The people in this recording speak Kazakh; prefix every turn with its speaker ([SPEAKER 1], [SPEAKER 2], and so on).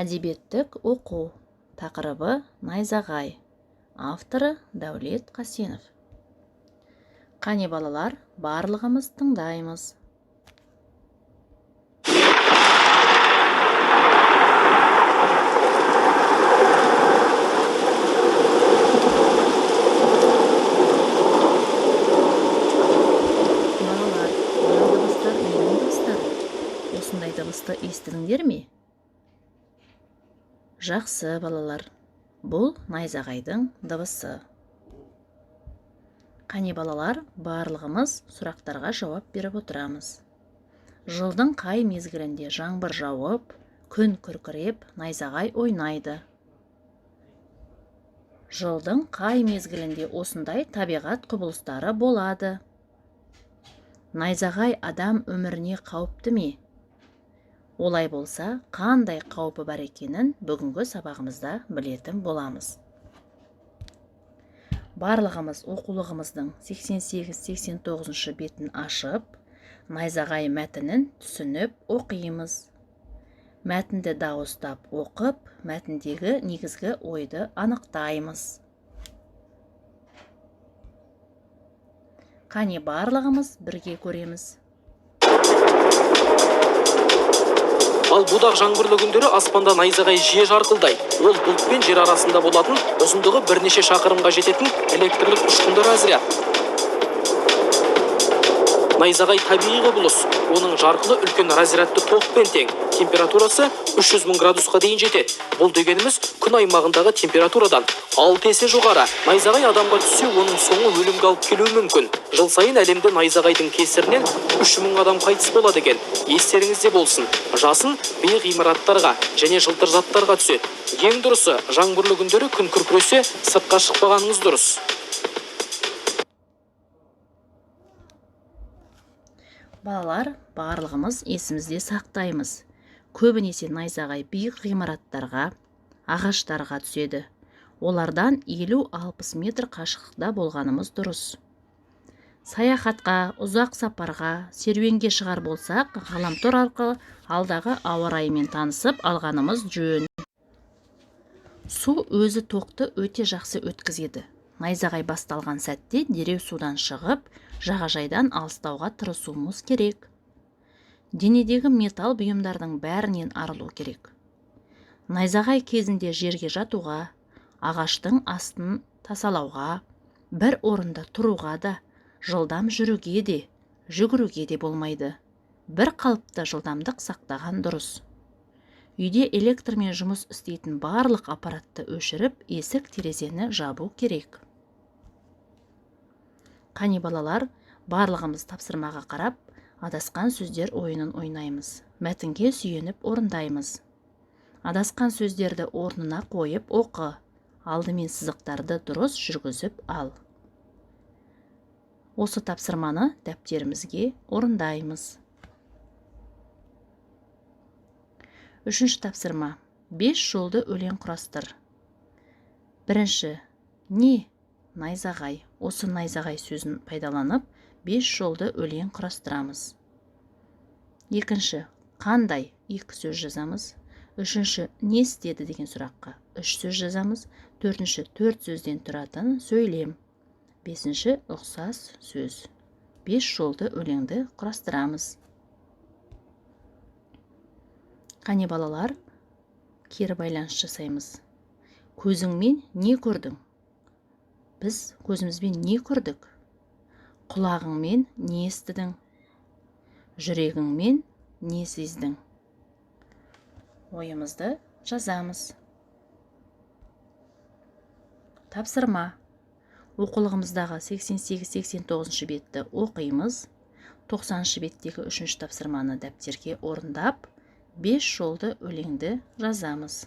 [SPEAKER 1] Әдебиеттік оқу. Тақырыбы найзағай. Авторы Дәулет Қасенов. Қане балалар, барлығымыз тыңдаймыз. Балалар, мына дыбыстар менің дыбыстарым. Осындай дыбысты естідіңдер ме? Жақсы балалар, бұл найзағайдың дыбысы. Қане балалар, барлығымыз сұрақтарға жауап беріп отырамыз. Жылдың қай мезгілінде жаңбыр жауып, күн күркіреп, найзағай ойнайды? Жылдың қай мезгілінде осындай табиғат құбылыстары болады? Найзағай адам өміріне қауіпті ме? Олай болса, қандай қаупі бар екенін бүгінгі сабағымызда білетін боламыз. Барлығымыз оқулығымыздың 88-89 бетін ашып, найзағай мәтінін түсініп оқимыз. Мәтінді дауыстап оқып, мәтіндегі негізгі ойды анықтаймыз. Қане барлығымыз бірге көреміз.
[SPEAKER 2] Ал будақ жаңбырлы күндері аспанда найзағай жиі жарқылдайды. Ол бұлт пен жер арасында болатын, ұзындығы бірнеше шақырымға жететін электрлік ұшқындар разряд. Найзағай табиғи құбылыс. Оның жарқылы үлкен разрядты тоқпен тең. Температурасы 300 000 градусқа дейін жетеді. Бұл дегеніміз күн аймағындағы температурадан 6 есе жоғары. Найзағай адамға түссе, оның соңы өлімге алып келуі мүмкін. Жыл сайын әлемде найзағайдың кесірінен 3000 адам қайтыс болады екен. Естеріңізде болсын, жасын биік ғимараттарға және жылтыр заттарға түседі. Ең дұрысы, жаңбырлы күндері күн күркіресе, сыртқа шықпағаныңыз дұрыс.
[SPEAKER 1] Балалар, барлығымыз есімізде сақтаймыз. Көбінесе найзағай биік ғимараттарға, ағаштарға түседі. Олардан 50-60 метр қашықтықта болғанымыз дұрыс. Саяхатқа, ұзақ сапарға, серуенге шығар болсақ, ғаламтор арқылы алдағы ауа райымен танысып алғанымыз жөн. Су өзі тоқты өте жақсы өткізеді. Найзағай басталған сәтте дереу судан шығып, жағажайдан алыстауға тырысуымыз керек. Денедегі металл бұйымдардың бәрінен арылу керек. Найзағай кезінде жерге жатуға, ағаштың астын тасалауға, бір орында тұруға да, жылдам жүруге де, жүгіруге де болмайды. Бір қалыпты жылдамдық сақтаған дұрыс. Үйде электрмен жұмыс істейтін барлық аппаратты өшіріп, есік терезені жабу керек. Қане балалар, барлығымыз тапсырмаға қарап, адасқан сөздер ойынын ойнаймыз. Мәтінге сүйеніп орындаймыз. Адасқан сөздерді орнына қойып оқы. Алдымен сызықтарды дұрыс жүргізіп ал. Осы тапсырманы дәптерімізге орындаймыз. Үшінші тапсырма. 5 жолды өлең құрастыр. Бірінші. Не? Найзағай. Осы найзағай сөзін пайдаланып, 5 жолды өлең құрастырамыз. Екінші. Қандай? 2 сөз жазамыз. Үшінші. Не істеді деген сұраққа 3 сөз жазамыз. Төртінші. 4 сөзден тұратын сөйлем. Бесінші. Ұқсас сөз. 5 жолды өлеңді құрастырамыз. Қане балалар, кері байланыс жасаймыз. Көзіңмен не көрдің? Біз көзімізбен не көрдік? Құлағыңмен не естідің? Жүрегіңмен не сездің? Ойымызды жазамыз. Тапсырма. Оқулығымыздағы 88-89 бетті оқимыз. 90 беттегі 3-ші тапсырманы дәптерге орындап, 5 жолды өлеңді жазамыз.